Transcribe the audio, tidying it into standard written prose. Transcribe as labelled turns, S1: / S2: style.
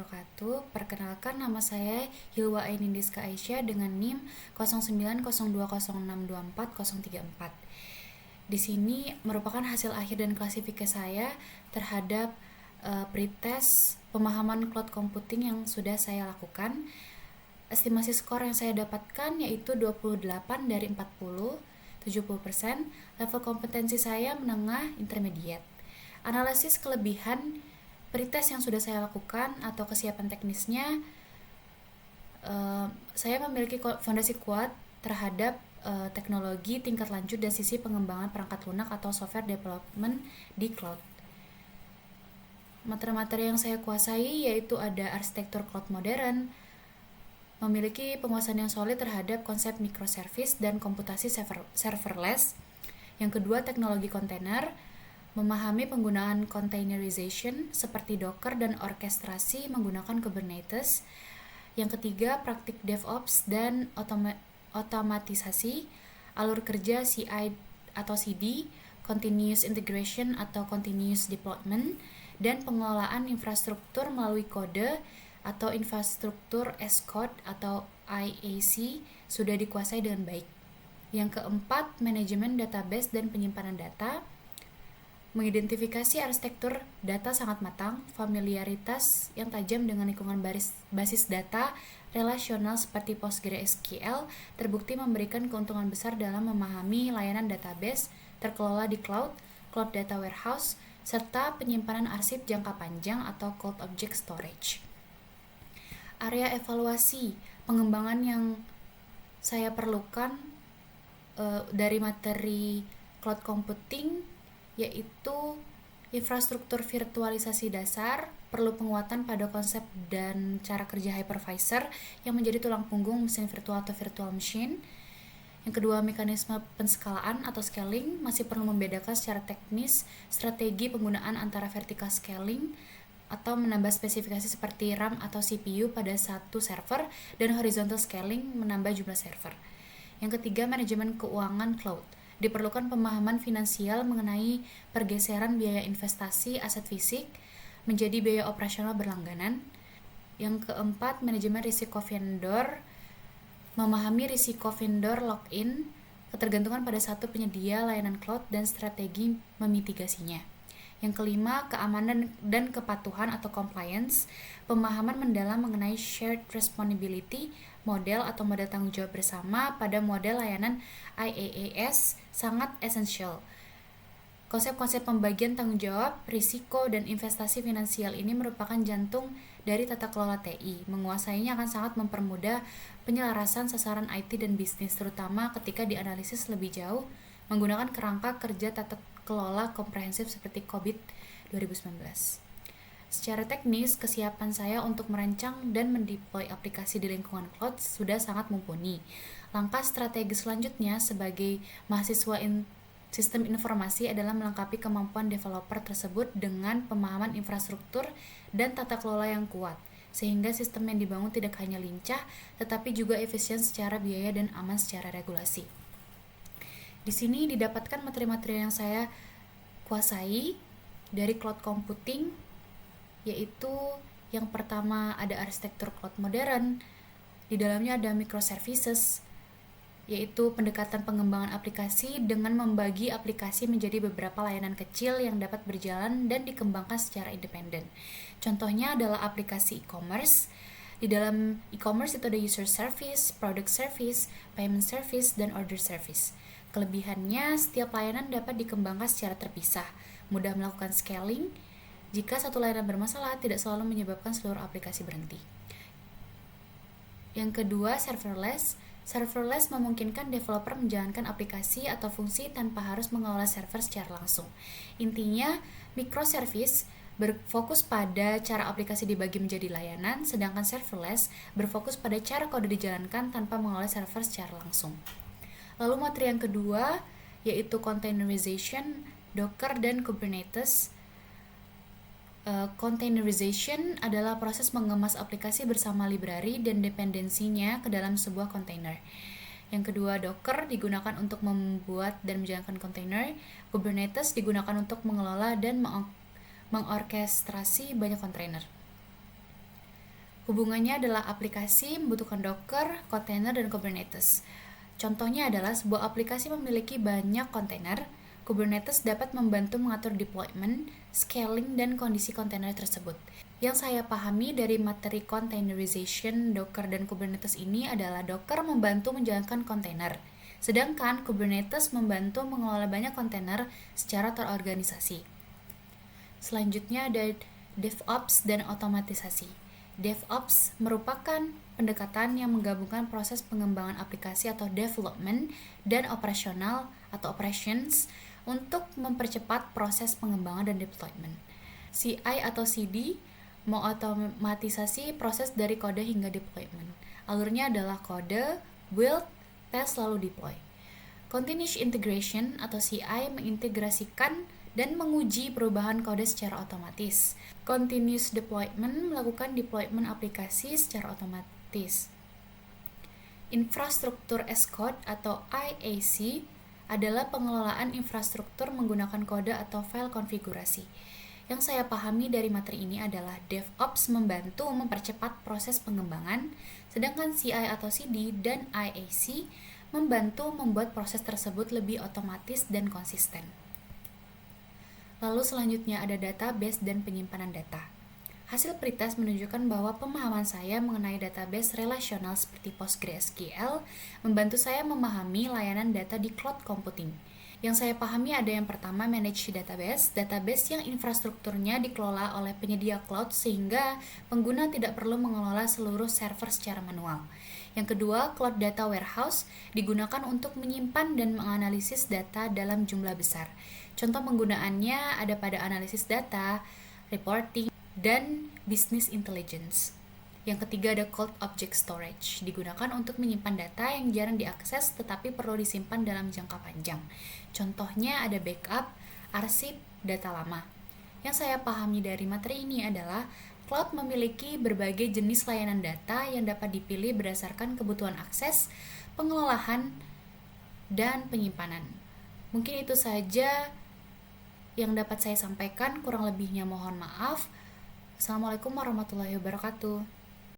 S1: wabarakatuh. Perkenalkan, nama saya Hilwa Ainindiska Aisyah dengan NIM 090206240434. Di sini merupakan hasil akhir dan klasifikasi saya terhadap pretest pemahaman cloud computing yang sudah saya lakukan. Estimasi skor yang saya dapatkan yaitu 28 dari 40, 70%. Level kompetensi saya menengah intermediate. Analisis kelebihan pretest yang sudah saya lakukan atau kesiapan teknisnya, saya memiliki fondasi kuat terhadap teknologi tingkat lanjut dan sisi pengembangan perangkat lunak atau software development di cloud. Materi-materi yang saya kuasai yaitu ada arsitektur cloud modern, memiliki penguasaan yang solid terhadap konsep microservice dan komputasi serverless. Yang kedua, teknologi kontainer, memahami penggunaan containerization seperti Docker dan orkestrasi menggunakan Kubernetes. Yang ketiga, praktik DevOps dan otomatisasi, alur kerja CI atau CD, continuous integration atau continuous deployment, dan pengelolaan infrastruktur melalui kode atau infrastruktur as code atau IAC sudah dikuasai dengan baik. Yang keempat, manajemen database dan penyimpanan data, mengidentifikasi arsitektur data sangat matang, familiaritas yang tajam dengan lingkungan basis data relasional seperti PostgreSQL terbukti memberikan keuntungan besar dalam memahami layanan database terkelola di cloud, cloud data warehouse, serta penyimpanan arsip jangka panjang atau cloud object storage. Area evaluasi pengembangan yang saya perlukan dari materi cloud computing yaitu infrastruktur virtualisasi dasar, perlu penguatan pada konsep dan cara kerja hypervisor yang menjadi tulang punggung mesin virtual atau virtual machine. Yang kedua, mekanisme penskalaan atau scaling, masih perlu membedakan secara teknis strategi penggunaan antara vertical scaling atau menambah spesifikasi seperti RAM atau CPU pada satu server dan horizontal scaling menambah jumlah server. Yang ketiga, manajemen keuangan cloud. Diperlukan pemahaman finansial mengenai pergeseran biaya investasi aset fisik menjadi biaya operasional berlangganan. Yang keempat, manajemen risiko vendor. Memahami risiko vendor lock-in, ketergantungan pada satu penyedia layanan cloud dan strategi memitigasinya. Yang kelima, keamanan dan kepatuhan atau compliance. Pemahaman mendalam mengenai shared responsibility model atau model tanggung jawab bersama pada model layanan IaaS sangat esensial. Konsep-konsep pembagian tanggung jawab, risiko, dan investasi finansial ini merupakan jantung dari tata kelola TI. Menguasainya akan sangat mempermudah penyelarasan sasaran IT dan bisnis, terutama ketika dianalisis lebih jauh menggunakan kerangka kerja tata kelola komprehensif seperti COVID 2019. Secara teknis, kesiapan saya untuk merancang dan mendeploy aplikasi di lingkungan cloud sudah sangat mumpuni. Langkah strategi selanjutnya sebagai mahasiswa sistem informasi adalah melengkapi kemampuan developer tersebut dengan pemahaman infrastruktur dan tata kelola yang kuat, sehingga sistem yang dibangun tidak hanya lincah, tetapi juga efisien secara biaya dan aman secara regulasi. Di sini didapatkan materi-materi yang saya kuasai dari cloud computing, yaitu yang pertama ada arsitektur cloud modern, di dalamnya ada microservices, yaitu pendekatan pengembangan aplikasi dengan membagi aplikasi menjadi beberapa layanan kecil yang dapat berjalan dan dikembangkan secara independen. Contohnya adalah aplikasi e-commerce. Di dalam e-commerce itu ada user service, product service, payment service, dan order service. Kelebihannya, setiap layanan dapat dikembangkan secara terpisah, mudah melakukan scaling. Jika satu layanan bermasalah, tidak selalu menyebabkan seluruh aplikasi berhenti. Yang kedua, serverless. Serverless memungkinkan developer menjalankan aplikasi atau fungsi tanpa harus mengelola server secara langsung. Intinya, microservice berfokus pada cara aplikasi dibagi menjadi layanan, sedangkan serverless berfokus pada cara kode dijalankan tanpa mengelola server secara langsung. Lalu materi yang kedua, yaitu containerization, Docker, dan Kubernetes. Containerization adalah proses mengemas aplikasi bersama library dan dependensinya ke dalam sebuah kontainer. Yang kedua, Docker digunakan untuk membuat dan menjalankan kontainer. Kubernetes digunakan untuk mengelola dan mengorkestrasi banyak kontainer. Hubungannya adalah aplikasi membutuhkan Docker, container, dan Kubernetes. Contohnya adalah sebuah aplikasi memiliki banyak kontainer. Kubernetes dapat membantu mengatur deployment, scaling, dan kondisi kontainer tersebut. Yang saya pahami dari materi containerization, Docker, dan Kubernetes ini adalah Docker membantu menjalankan kontainer, sedangkan Kubernetes membantu mengelola banyak kontainer secara terorganisasi. Selanjutnya ada DevOps dan otomatisasi. DevOps merupakan pendekatan yang menggabungkan proses pengembangan aplikasi atau development dan operasional atau operations untuk mempercepat proses pengembangan dan deployment. CI atau CD mengotomatisasi proses dari kode hingga deployment. Alurnya adalah kode, build, test, lalu deploy. Continuous integration atau CI mengintegrasikan dan menguji perubahan kode secara otomatis. Continuous deployment melakukan deployment aplikasi secara otomatis. Infrastruktur as code atau IAC adalah pengelolaan infrastruktur menggunakan kode atau file konfigurasi. Yang saya pahami dari materi ini adalah DevOps membantu mempercepat proses pengembangan, sedangkan CI atau CD dan IAC membantu membuat proses tersebut lebih otomatis dan konsisten. Lalu selanjutnya ada database dan penyimpanan data. Hasil pretest menunjukkan bahwa pemahaman saya mengenai database relasional seperti PostgreSQL membantu saya memahami layanan data di cloud computing. Yang saya pahami ada yang pertama managed database yang infrastrukturnya dikelola oleh penyedia cloud sehingga pengguna tidak perlu mengelola seluruh server secara manual. Yang kedua, cloud data warehouse digunakan untuk menyimpan dan menganalisis data dalam jumlah besar. Contoh penggunaannya ada pada analisis data, reporting, dan business intelligence. Yang ketiga ada cold object storage, digunakan untuk menyimpan data yang jarang diakses tetapi perlu disimpan dalam jangka panjang. Contohnya ada backup, arsip, data lama. Yang saya pahami dari materi ini adalah cloud memiliki berbagai jenis layanan data yang dapat dipilih berdasarkan kebutuhan akses, pengelolaan, dan penyimpanan. Mungkin itu saja yang dapat saya sampaikan, kurang lebihnya mohon maaf. Assalamualaikum warahmatullahi wabarakatuh.